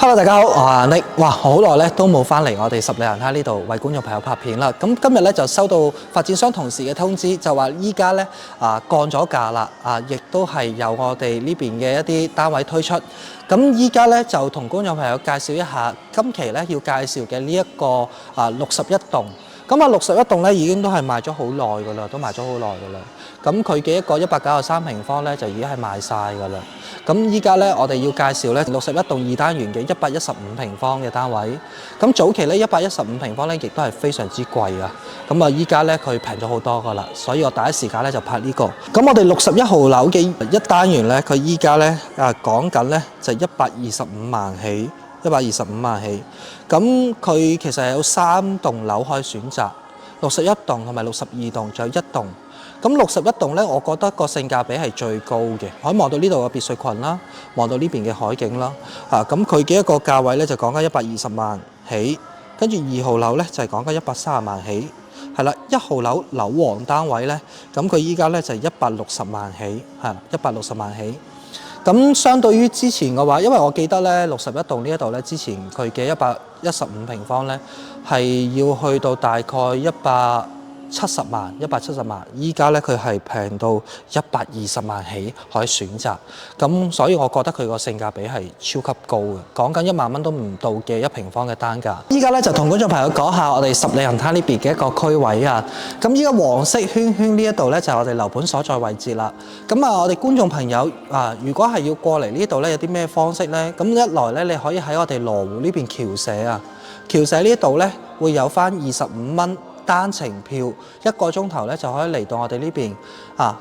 Hello， 大家好，我係 Nick。哇，好耐咧都冇翻嚟我哋十里行灘呢度為觀眾朋友拍片啦。咁今日咧就收到發展商同事嘅通知，就話依家咧降咗價啦，亦都係由我哋呢邊嘅一啲單位推出。咁依家咧就同觀眾朋友介紹一下，今期咧要介紹嘅呢一個61棟。咁61棟咧已經都係賣咗好耐噶啦，都賣咗好耐噶啦。咁佢嘅一個193平方咧就已經係賣晒噶啦。咁依家咧我哋要介紹咧61棟2單元嘅115平方嘅單位。咁早期咧115平方咧亦都係非常之貴啊。咁依家咧佢平咗好多噶啦，所以我第一時間咧就拍呢個。咁我哋61號樓嘅一單元咧，佢依家咧講緊咧就125萬起。125萬起，咁佢其實係有3棟樓可以選擇，61棟同埋62棟，仲有1棟。咁61棟咧，我覺得個性價比係最高嘅，可以望到呢度嘅別墅群啦，望到呢邊嘅海景啦。咁佢嘅一個價位咧就講緊120萬起，跟住2號樓咧就係講緊130萬起，係啦。1號樓樓王單位咧，咁佢依家咧就係160萬起，係160萬起。咁相對於之前嘅話，因為我記得咧61棟呢一度咧，之前佢嘅115平方咧係要去到大概170萬，依家咧佢係平到120萬起可以選擇，咁所以我覺得佢個性價比係超級高嘅，講緊1萬蚊都唔到嘅1平方嘅單價。依家咧就同觀眾朋友講下我哋十里行灘呢邊嘅一個區位啊。咁依家黃色圈圈呢一度咧就係我哋樓盤所在位置啦。咁我哋觀眾朋友如果係要過嚟呢度咧，有啲咩方式咧？咁一來咧，你可以喺我哋羅湖呢邊僑社啊，僑社呢度咧會有翻25蚊。單程票1個鐘頭咧就可以嚟到我哋呢邊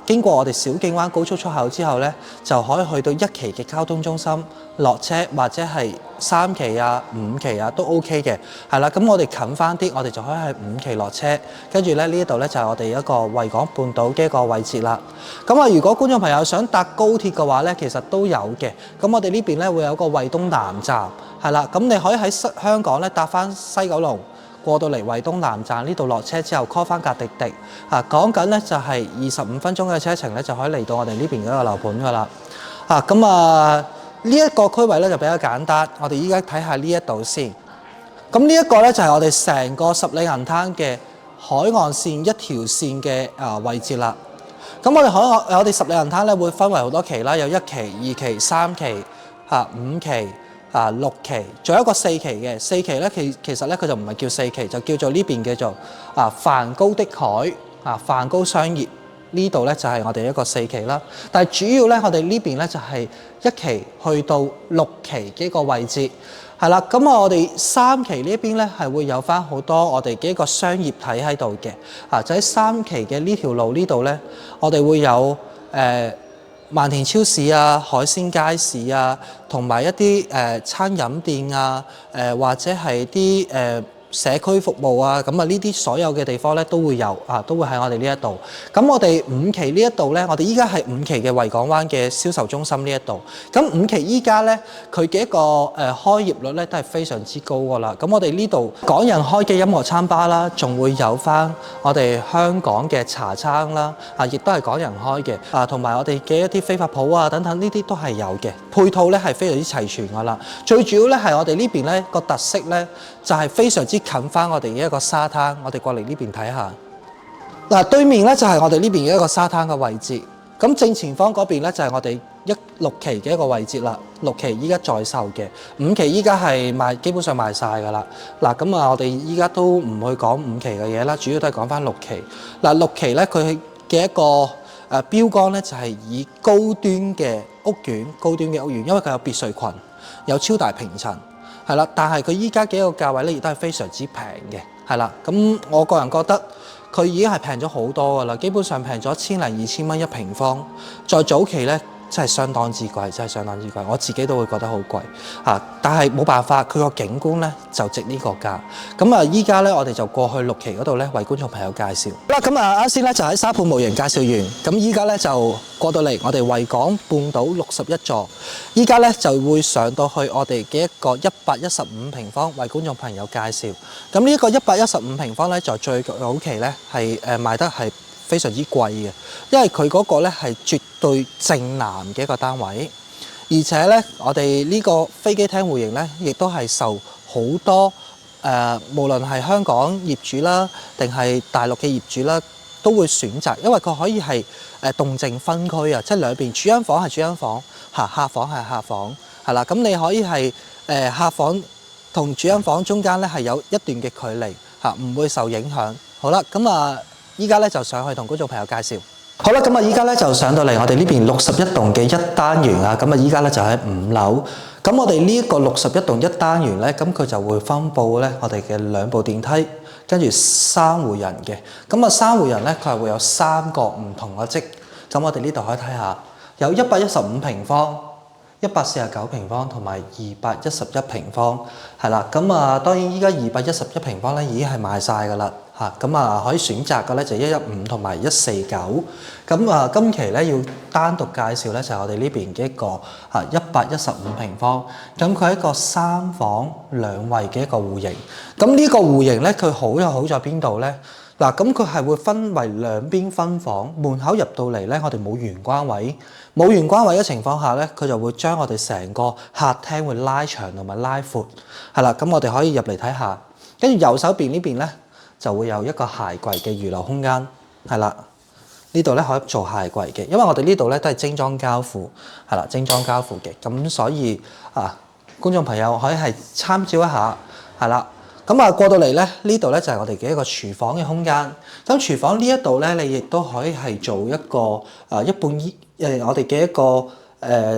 經過我哋小徑灣高速出口之後咧，就可以去到1期嘅交通中心落車，或者係3期5期都 OK 嘅，係啦。咁我哋近翻啲，我哋就可以喺5期落車，跟住咧呢一度咧就係我哋一個維港半島嘅一個位置啦。咁如果觀眾朋友想搭高鐵嘅話咧，其實都有嘅。咁我哋呢邊咧會有個惠東南站，係啦。咁你可以喺香港咧搭翻西九龍。過到嚟惠東南站呢度落車之後 call 翻格滴滴，講緊咧就係25分鐘嘅車程咧就可以嚟到我哋呢邊嘅一個樓盤噶啦。呢一個區位咧就比較簡單，我哋依家睇下呢一度先。咁呢一個咧就係我哋成個十里行灘嘅海岸線一條線嘅位置啦。咁我哋十里行灘咧會分為好多期啦，有1期、2期、3期、5期。6期，仲有一個4期嘅4期咧，其實咧佢就唔係叫4期，就叫做呢邊叫做梵高的海梵高商業呢度咧就係我哋一個4期啦。但係主要咧我哋呢邊咧就係1期去到6期嘅一個位置，係啦。咁我哋3期呢一邊咧係會有翻好多我哋嘅一個商業體喺度嘅，就喺3期嘅呢條路呢度咧，我哋會有萬田超市海鮮街市同埋一啲餐飲店或者係啲社區服務咁呢啲所有嘅地方咧都會有都會喺我哋呢一度。咁我哋5期呢一度咧，我哋依家係5期嘅維港灣嘅銷售中心呢一度。咁5期依家咧佢嘅一個開業率咧都係非常之高噶啦。咁我哋呢度港人開嘅音樂餐吧啦，仲會有翻我哋香港嘅茶餐啦，亦都係港人開嘅同埋我哋嘅一啲飛髮鋪等等呢啲都係有嘅。配套咧係非常之齊全噶啦。最主要咧係我哋呢邊咧個特色咧就係非常之近翻我哋嘅一個沙灘，我哋過嚟呢邊睇下。對面咧就係我哋呢邊嘅一個沙灘嘅位置。咁正前方嗰邊咧就係我哋6期嘅一個位置啦。6期依家在售嘅，5期依家係基本上賣晒㗎啦。咁我哋依家都唔去講5期嘅嘢啦，主要都係講翻6期。6期咧佢嘅一個標杆咧就係以高端嘅屋苑，因為佢有別墅群，有超大平層。係啦，但係佢依家嘅一個價位咧，亦都係非常之平嘅，係啦。咁我個人覺得佢已經係平咗好多㗎啦，基本上平咗1000零2000蚊1平方。再早期咧，真係相當之貴，我自己都會覺得好貴但係冇辦法，佢個景觀咧就值呢個價。咁依家咧我哋就過去6期嗰度咧，為觀眾朋友介紹。好啦，咁啱先咧就喺沙盤模型介紹完，咁依家咧就過到嚟我哋維港半島61座，依家咧就會上到去我哋嘅一個115平方，為觀眾朋友介紹。咁呢一個115平方咧，就最早期咧係賣得係非常之貴嘅，因為佢嗰個咧係絕對正南嘅一個單位。而且咧，我哋呢個飛機廳戶型咧，亦都係受好多無論係香港業主啦，定係大陸嘅業主啦，都會選擇，因為佢可以係動靜分區啊，即係兩邊主人房係主人房，客房係客房，係啦。咁你可以係客房同主人房中間咧係有一段嘅距離嚇，唔會受影響。好啦，咁依家咧就上去同觀眾朋友介紹。好啦，咁依家咧就上到嚟我哋呢邊61棟嘅一單元啊，咁依家咧就喺5樓。咁我哋呢一個61棟一單元咧，咁佢就會分佈咧我哋嘅2部電梯，跟住3戶人嘅。咁3戶人咧，佢係會有3個唔同嘅職。咁我哋呢度可以睇下，有115平方、149平方同埋211平方，係啦。咁當然依家211平方咧已經係賣晒㗎啦。咁可以選擇嘅咧就115同埋149。咁今期咧要單獨介紹咧就係我哋呢邊嘅一個115平方。咁佢係一個3房2衛嘅一個戶型。咁呢個戶型咧佢好在邊度咧？嗱，咁佢係會分為兩邊分房，門口入到嚟咧，我哋冇玄關位，冇玄關位嘅情況下咧，佢就會將我哋成個客廳會拉長同埋拉闊，係啦。咁我哋可以入嚟睇下，跟住右手邊呢邊咧就會有一個鞋櫃嘅預留空間，係啦。呢度咧可以做鞋櫃嘅，因為我哋呢度咧都係精裝交付，係啦，精裝交付嘅，咁所以觀眾朋友可以係參照一下，係啦。咁過到嚟咧，呢度咧就係我哋嘅一個廚房嘅空間。咁廚房呢一度咧，你亦都可以係做一個一半我哋嘅一個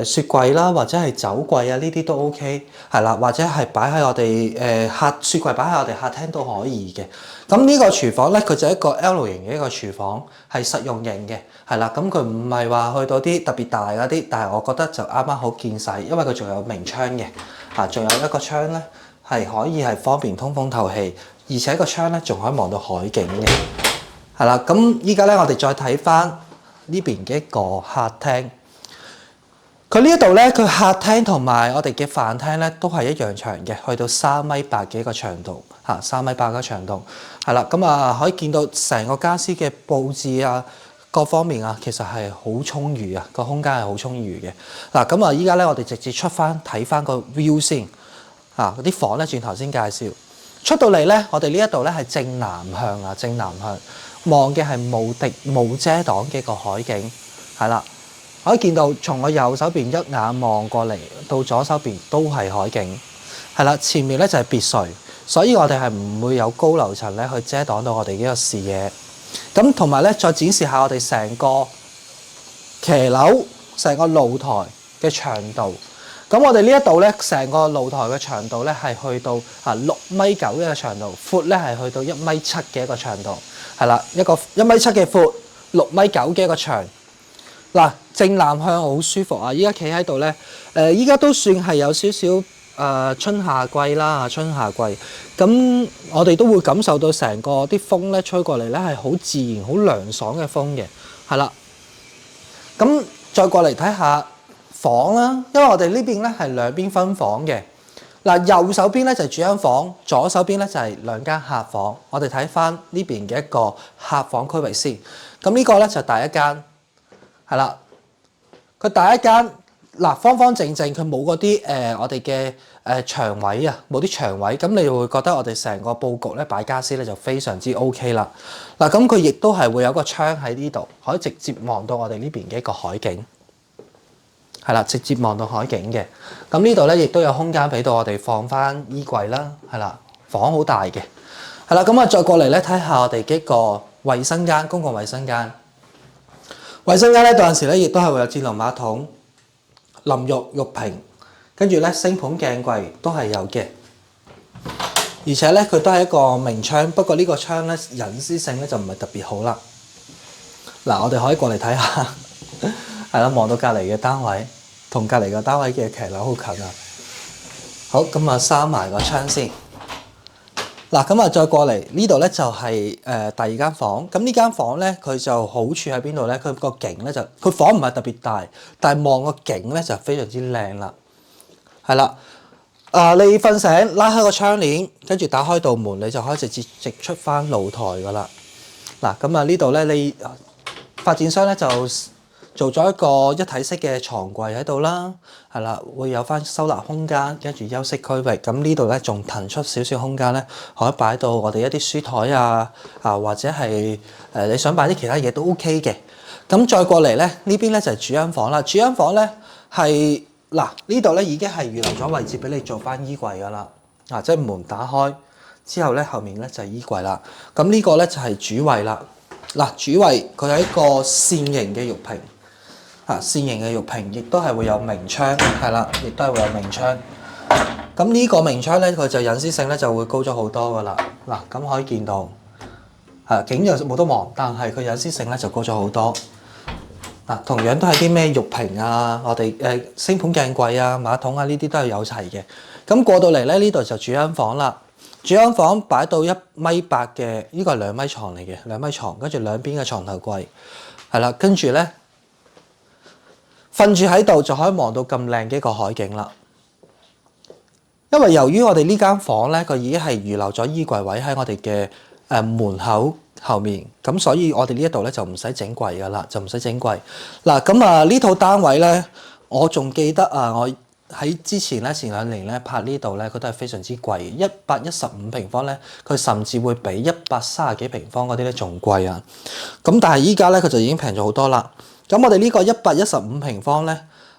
雪櫃啦，或者係酒櫃啊，呢啲都 OK， 係啦，或者係擺喺我哋雪櫃擺喺我哋客廳都可以嘅。咁呢個廚房咧，佢就係一個 L 型嘅一個廚房，係實用型嘅，係啦。咁佢唔係話去到啲特別大嗰啲，但係我覺得就啱啱好見使，因為佢仲有明窗嘅，仲有一個窗咧。係可以係方便通風透氣，而且個窗咧仲可以望到海景嘅，係啦。咁依家咧，我哋再睇翻呢邊嘅一個客廳。佢呢一度咧，佢客廳同埋我哋嘅飯廳咧都係一樣長嘅，去到3.8米嘅一個長度，3.8米嘅長度，係啦。咁可以見到成個家私嘅佈置啊，各方面啊，其實係好充裕啊，個空間係好充裕嘅。嗱，咁依家咧，我哋直接出翻睇翻個 view 先。嗰啲房咧，轉頭先介紹。出到嚟咧，我哋呢一度咧係正南向啊，正南向望嘅係無敵無遮擋嘅一個海景，係啦。可以見到從我右手邊一眼望過嚟到左手邊都係海景，係啦。前面咧就係別墅，所以我哋係唔會有高樓層咧去遮擋到我哋呢個視野。咁同埋咧，再展示下我哋成個騎樓、成個露台嘅長度。咁我哋呢一度咧，成個露台嘅長度咧係去到6.9米嘅一個長度，闊咧係去到1.7米嘅一個長度，係啦，一個1.7米嘅闊，6.9米嘅一個長。嗱，正南向好舒服啊！依家企喺度咧，依家都算係有少少春夏季啦，春夏季。咁我哋都會感受到成個啲風咧吹過嚟咧係好自然、好涼爽嘅風嘅，係啦。咁再過嚟睇下房啦，因為我哋呢邊咧係兩邊分房嘅。嗱，右手邊咧就係主人房，左手邊咧就係兩間客房。我哋睇翻呢邊嘅一個客房區域先。咁呢個咧就第一間，係啦。佢第一間嗱方方正正，佢冇嗰啲我哋嘅牆位啊，冇啲牆位，咁你會覺得我哋成個佈局咧擺傢俬咧就非常之 OK 啦。嗱，咁佢亦都係會有個窗喺呢度，可以直接望到我哋呢邊嘅一個海景。係啦，直接望到海景嘅。咁呢度咧，亦都有空間俾到我哋放翻衣櫃啦。係啦，房好大嘅。係啦，咁再過嚟咧睇下我哋嘅一個衛生間，公共衛生間。衛生間咧，有陣時咧亦都係會有智能馬桶、淋浴瓶，跟住咧星盆鏡櫃都係有嘅。而且咧，佢都係一個明窗，不過呢個窗咧隱私性咧就唔係特別好啦。嗱，我哋可以過嚟睇下，係啦，望到隔離嘅單位。同隔離個單位嘅騎樓好近啊！好，咁閂埋個窗先。嗱，咁再過嚟呢度咧就係第二間房。咁呢間房咧佢就好處喺邊度咧？佢個景咧就佢房唔係特別大，但係望個景咧就非常之靚啦。係啦，你瞓醒拉開個窗簾，跟住打開道門，你就可以直接直出翻露台噶啦。嗱，咁呢度咧你發展商咧就做咗一個一體式嘅床櫃喺度啦，係啦，會有翻收納空間，跟住休息區域。咁呢度咧仲騰出少少空間咧，可以擺到我哋一啲書台啊，或者係你想擺啲其他嘢都 OK 嘅。咁再過嚟咧，呢邊咧就係主人房啦。主人房咧係嗱，呢度咧已經係預留咗位置俾你做翻衣櫃噶啦，即係門打開之後咧，後面咧就係衣櫃啦。咁呢個咧就係主位啦。嗱，主位佢係一個扇形嘅玉屏，扇形嘅玉屏，亦都係會有明窗，係啦，亦都係會有明窗。咁呢個明窗咧，佢就隱私性咧就會高咗好多噶啦。嗱，咁可以見到，景就冇得望，但係佢隱私性咧就高咗好多。同樣都係啲咩玉屏啊，我哋星盤鏡櫃啊、馬桶啊呢啲都係有齊嘅。咁過到嚟咧，呢度就主人房啦。主人房擺到1.8米嘅，呢個係2米床嚟嘅，2米床，跟住兩邊嘅床頭櫃，係啦，跟住咧瞓住喺度就可以望到咁靚嘅一個海景啦。因為由於我哋呢間房咧，佢已經係預留咗衣櫃位喺我哋嘅門口後面，咁所以我哋呢一度咧就唔使整櫃噶啦，就唔使整櫃。嗱，咁呢套單位咧，我仲記得我喺之前咧前2年咧拍呢度咧，佢都係非常之貴，115平方咧，佢甚至會比130幾平方嗰啲咧仲貴啊。咁但係依家咧佢就已經平咗好多啦。咁我哋呢個115平方咧，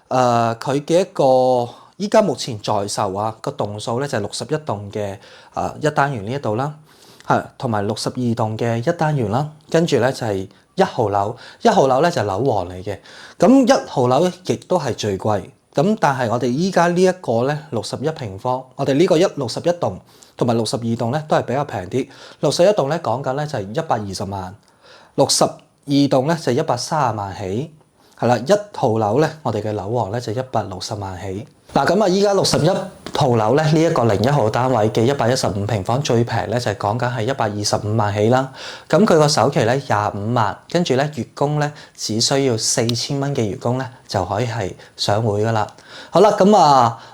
佢嘅一個依家目前在售個棟數咧就係61棟嘅一單元呢一度啦，同埋62棟嘅一單元啦，跟住咧就係1號樓，1號樓咧就係樓王嚟嘅。咁1號樓亦都係最貴。咁但係我哋依家呢一個咧61平方，我哋呢個61棟同埋62棟咧都係比較平啲。61棟咧講緊咧就係120萬，62棟咧就130萬起，係啦。1號樓咧，我哋嘅樓王咧就160萬起。嗱，咁依家61號樓咧呢一個01號單位嘅115平方最平咧就係講緊係125萬起啦。咁佢個首期咧25萬，跟住咧月供咧只需要4000蚊嘅月供咧就可以係上會噶啦。好啦，咁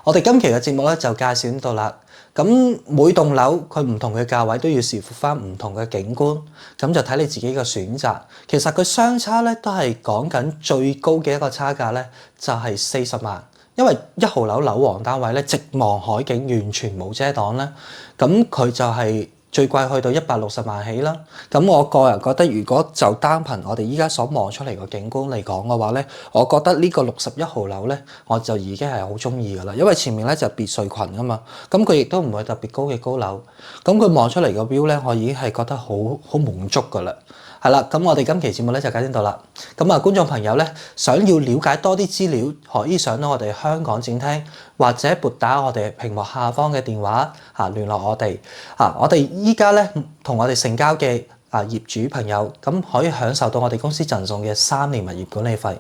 我哋今期嘅節目咧就介紹到啦。咁每棟樓佢唔同嘅價位都要視乎翻唔同嘅景觀，咁就睇你自己嘅選擇。其實佢相差咧都係講緊最高嘅一個差價咧就係40萬。因為1號樓樓王單位咧，直望海景，完全冇遮擋咧，咁佢就係最貴去到160萬起啦。咁我個人覺得，如果就單憑我哋依家所望出嚟個景觀嚟講嘅話咧，我覺得呢個61號樓咧，我就已經係好中意噶啦。因為前面咧就別墅群啊嘛，咁佢亦都唔會特別高嘅高樓，咁佢望出嚟個 view 咧，我已經係覺得好滿足噶啦。係啦，咁我哋今期節目咧就介紹到啦。咁觀眾朋友咧想要了解多啲資料，可以上到我哋香港展廳，或者撥打我哋屏幕下方嘅電話聯絡我哋。我哋依家咧同我哋成交嘅業主朋友，咁可以享受到我哋公司贈送嘅3年物業管理費。